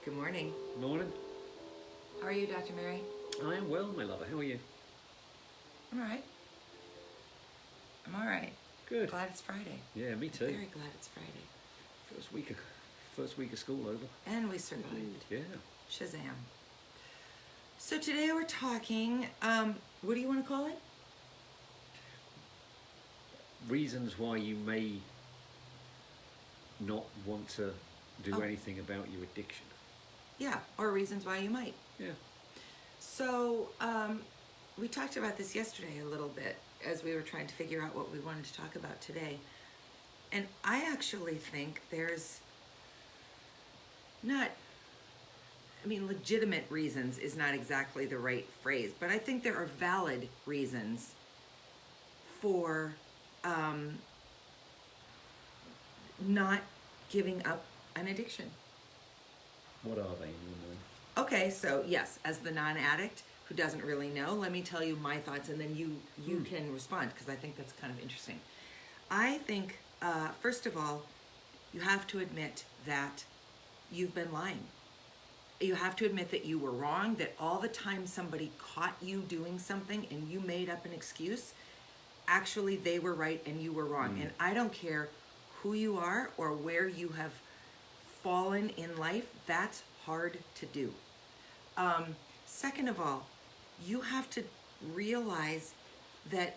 Good morning. Morning. How are you, Dr. Mary? I am well, my lover. How are you? I'm all right. I'm all right. Good. Glad it's Friday. Yeah, me too. Very glad it's Friday. First week of school over. And we survived. Yeah. Shazam. So today we're talking, what do you want to call it? Reasons why you may not want to do Oh. anything about your addiction. Yeah, or reasons why you might. Yeah. So we talked about this yesterday a little bit as we were trying to figure out what we wanted to talk about today. And I actually think there's legitimate reasons is not exactly the right phrase, but I think there are valid reasons for not giving up an addiction. What are they in your mind? Okay, so yes, as the non-addict who doesn't really know, let me tell you my thoughts, and then you can respond, because I think that's kind of interesting. I think, first of all, you have to admit that you've been lying. You have to admit that you were wrong, that all the time somebody caught you doing something and you made up an excuse, actually they were right and you were wrong. And I don't care who you are or where you have fallen in life, that's hard to do. Second of all, you have to realize that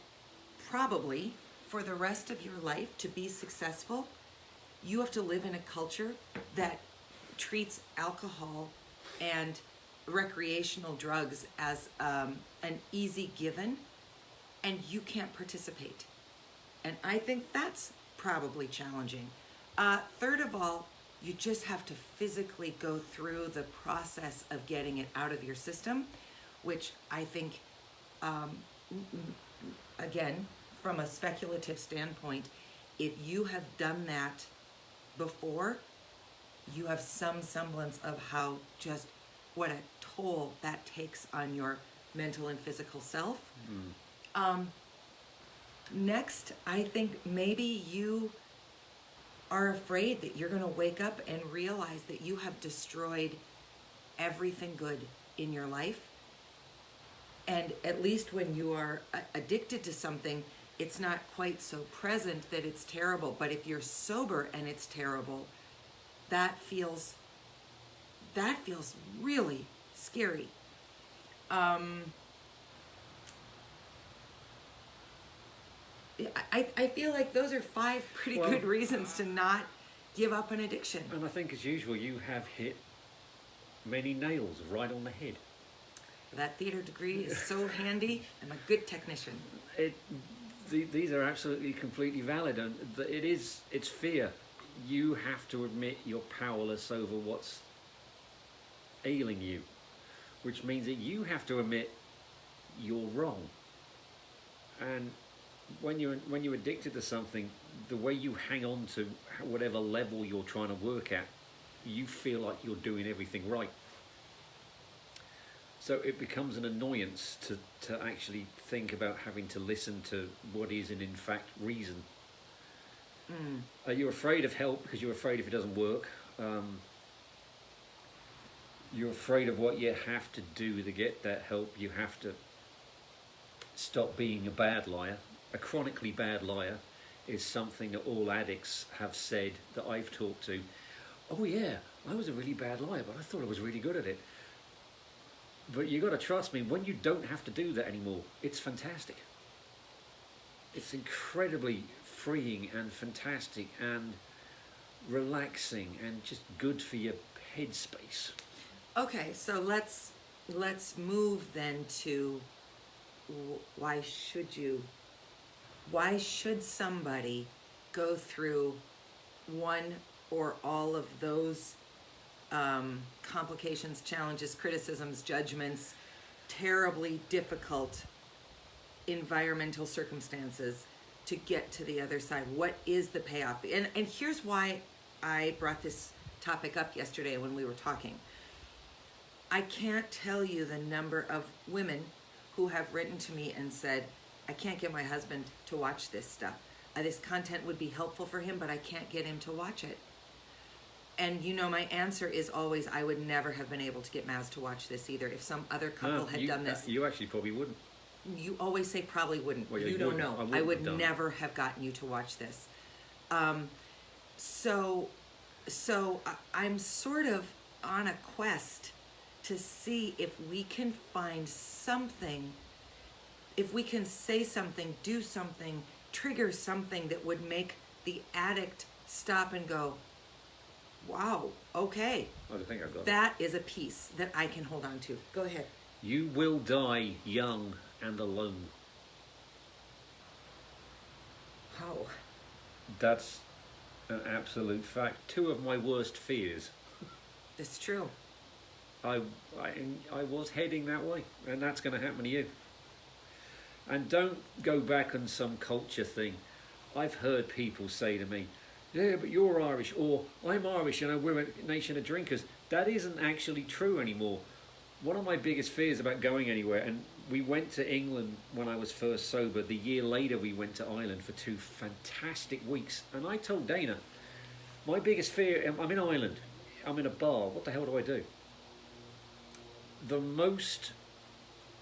probably for the rest of your life to be successful, you have to live in a culture that treats alcohol and recreational drugs as an easy given, and you can't participate. And I think that's probably challenging. Third of all, you just have to physically go through the process of getting it out of your system, which I think, again, from a speculative standpoint, if you have done that before, you have some semblance of what a toll that takes on your mental and physical self. Next, I think maybe you are afraid that you're going to wake up and realize that you have destroyed everything good in your life. And at least when you are addicted to something, it's not quite so present that it's terrible. But if you're sober and it's terrible, that feels really scary. I feel like those are 5 pretty good reasons to not give up an addiction. And I think, as usual, you have hit many nails right on the head. That theater degree is so handy. I'm a good technician. These are absolutely, completely valid, and it's fear. You have to admit you're powerless over what's ailing you, which means that you have to admit you're wrong. And when you're addicted to something, the way you hang on to whatever level you're trying to work at, you feel like you're doing everything right. So it becomes an annoyance to actually think about having to listen to what is in fact reason. You're afraid of help because you're afraid if it doesn't work. You're afraid of what you have to do to get that help. You have to stop being a bad liar. A chronically bad liar is something that all addicts have said that I've talked to. Oh yeah, I was a really bad liar, but I thought I was really good at it. But you got to trust me, when you don't have to do that anymore, it's fantastic. It's incredibly freeing and fantastic and relaxing and just good for your headspace. Okay, so let's move then to why should somebody go through one or all of those complications, challenges, criticisms, judgments, terribly difficult environmental circumstances to get to the other side? What is the payoff? And here's why I brought this topic up yesterday when we were talking. I can't tell you the number of women who have written to me and said, I can't get my husband to watch this stuff. This content would be helpful for him, but I can't get him to watch it. And you know, my answer is always, I would never have been able to get Maz to watch this either. If some other couple No, had done this, you actually probably wouldn't. you always say probably wouldn't. Well, yeah, you don't wouldn't. know. I I wouldn't would have done it. never have gotten you to watch this. So I'm sort of on a quest to see if we can find something, if we can say something, do something, trigger something that would make the addict stop and go, wow, okay, I think I've got it. that is a piece that I can hold on to. Go ahead. You will die young and alone. How? That's an absolute fact. 2 of my worst fears. That's true. I was heading that way, and that's going to happen to you. And don't go back on some culture thing. I've heard people say to me, yeah, but you're Irish, or I'm Irish and we're a nation of drinkers. That isn't actually true anymore. One of my biggest fears about going anywhere, and we went to England when I was first sober. The year later we went to Ireland for 2 fantastic weeks. And I told Dana, my biggest fear, I'm in Ireland, I'm in a bar, what the hell do I do? The most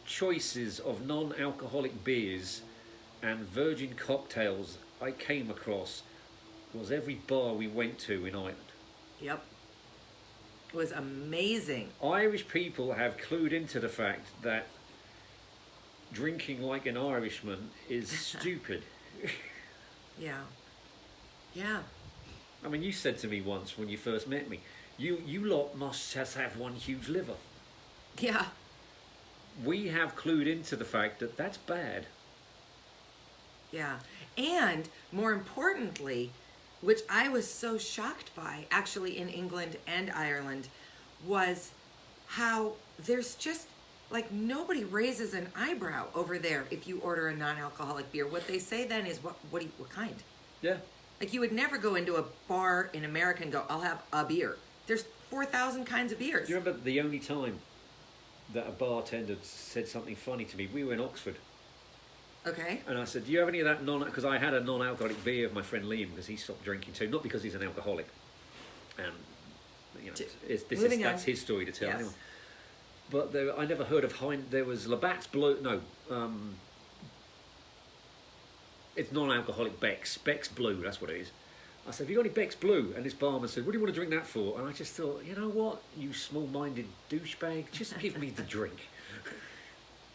choices of non-alcoholic beers and virgin cocktails I came across was every bar we went to in Ireland. Yep. It was amazing. Irish people have clued into the fact that drinking like an Irishman is stupid. Yeah. Yeah. I mean, you said to me once when you first met me, you lot must just have one huge liver. Yeah. We have clued into the fact that that's bad. Yeah. And more importantly, which I was so shocked by, actually in England and Ireland, was how there's just, like, nobody raises an eyebrow over there if you order a non-alcoholic beer. What they say then is, what kind? Yeah. Like, you would never go into a bar in America and go, I'll have a beer. There's 4,000 kinds of beers. Do you remember the only time that a bartender said something funny to me? We were in Oxford. Okay. And I said, do you have any of that because I had a non-alcoholic beer of my friend Liam because he stopped drinking too, not because he's an alcoholic. And, you know, that's his story to tell. Yes. Anyway. But I never heard of there was Labatt's Blue, it's non-alcoholic Beck's Blue, that's what it is. I said, have you got any Beck's Blue? And this barman said, what do you want to drink that for? And I just thought, you know what, you small-minded douchebag, just give me the drink.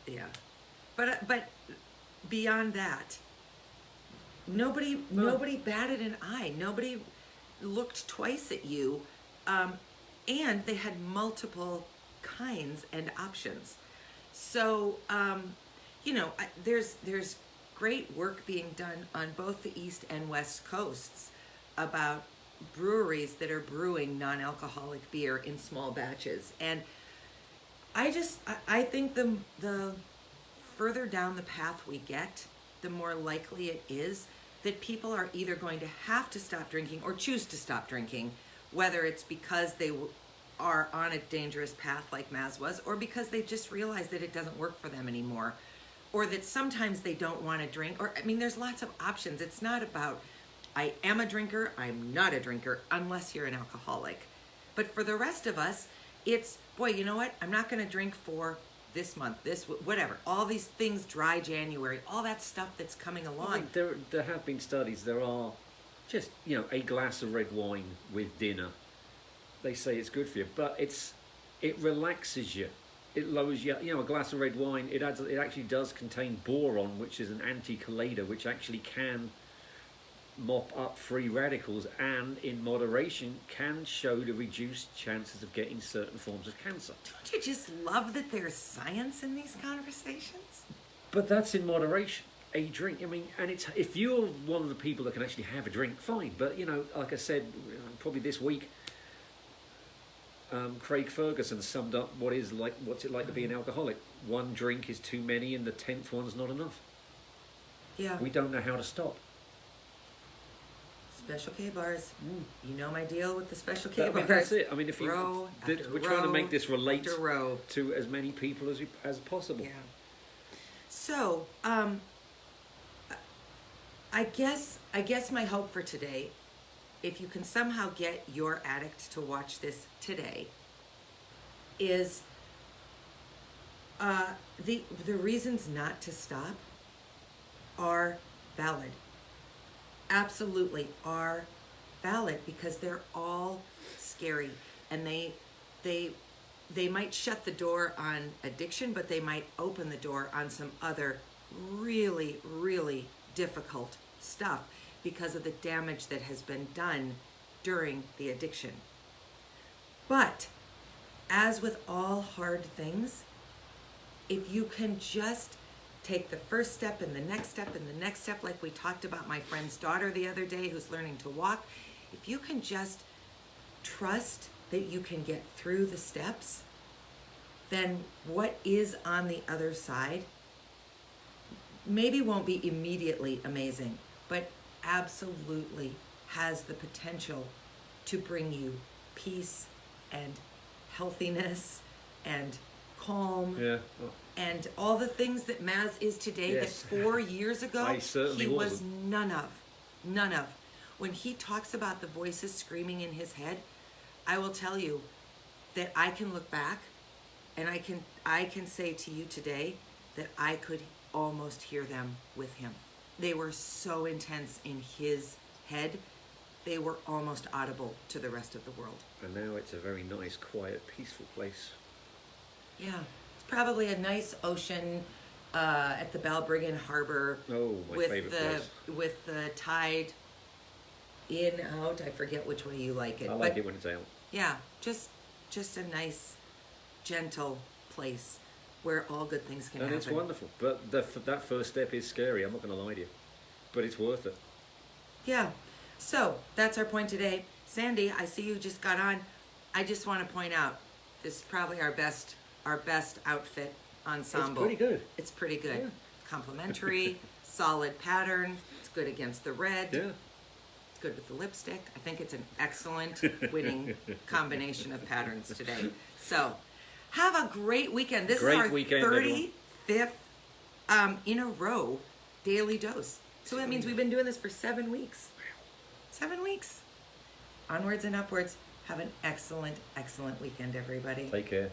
Yeah. But beyond that, nobody batted an eye. Nobody looked twice at you. And they had multiple kinds and options. So, you know, there's great work being done on both the East and West Coasts about breweries that are brewing non-alcoholic beer in small batches. And I think the further down the path we get, the more likely it is that people are either going to have to stop drinking or choose to stop drinking, whether it's because they are on a dangerous path like Maz was, or because they just realize that it doesn't work for them anymore, or that sometimes they don't want to drink, or, I mean, there's lots of options. It's not about, I am a drinker, I'm not a drinker, unless you're an alcoholic. But for the rest of us, it's, boy, you know what? I'm not going to drink for this month, whatever. All these things, dry January, all that stuff that's coming along. Well, there have been studies. There are just, you know, a glass of red wine with dinner. They say it's good for you, but it relaxes you. It lowers you. You know, a glass of red wine, it actually does contain boron, which is an anti-chelator, which actually can mop up free radicals and in moderation can show the reduced chances of getting certain forms of cancer. Don't you just love that there's science in these conversations? But that's in moderation. A drink, I mean, and it's, if you're one of the people that can actually have a drink, fine. But, you know, like I said, probably this week, Craig Ferguson summed up what's it like to be an alcoholic. One drink is too many and the 10th one's not enough. Yeah. We don't know how to stop. Special K bars. You know my deal with the Special K bars. That's it. I mean, if row we're after trying to row make this relate after row. to as many people as possible. Yeah. So, I guess my hope for today if you can somehow get your addict to watch this today, is the reasons not to stop are valid. Absolutely are valid, because they're all scary, and they might shut the door on addiction, but they might open the door on some other really, really difficult stuff because of the damage that has been done during the addiction. But as with all hard things, if you can just take the first step and the next step and the next step, like we talked about my friend's daughter the other day who's learning to walk, if you can just trust that you can get through the steps, then what is on the other side maybe won't be immediately amazing, but absolutely has the potential to bring you peace and healthiness and calm, and all the things that Maz is today, Yes. that 4 years ago I certainly he was wasn't. none of. When he talks about the voices screaming in his head, I will tell you that I can look back and I can say to you today that I could almost hear them with him. They were so intense in his head, they were almost audible to the rest of the world. And now it's a very nice, quiet, peaceful place. Yeah, it's probably a nice ocean at the Balbriggan Harbor. Oh, my with favourite the place. with the tide in, out. I forget which way you like it. I like it when it's out. Yeah, just a nice, gentle place where all good things can And happen. it's wonderful. But that first step is scary, I'm not going to lie to you. But it's worth it. Yeah. So that's our point today. Sandy, I see you just got on. I just want to point out, this is probably our best outfit ensemble. It's pretty good. It's pretty good. Yeah. Complementary, solid pattern. It's good against the red. Yeah. It's good with the lipstick. I think it's an excellent winning combination of patterns today. So have a great weekend. This Great is our weekend, 35th in a row daily dose. So that means we've been doing this for 7 weeks. 7 weeks. Onwards and upwards. Have an excellent, excellent weekend, everybody. Take care.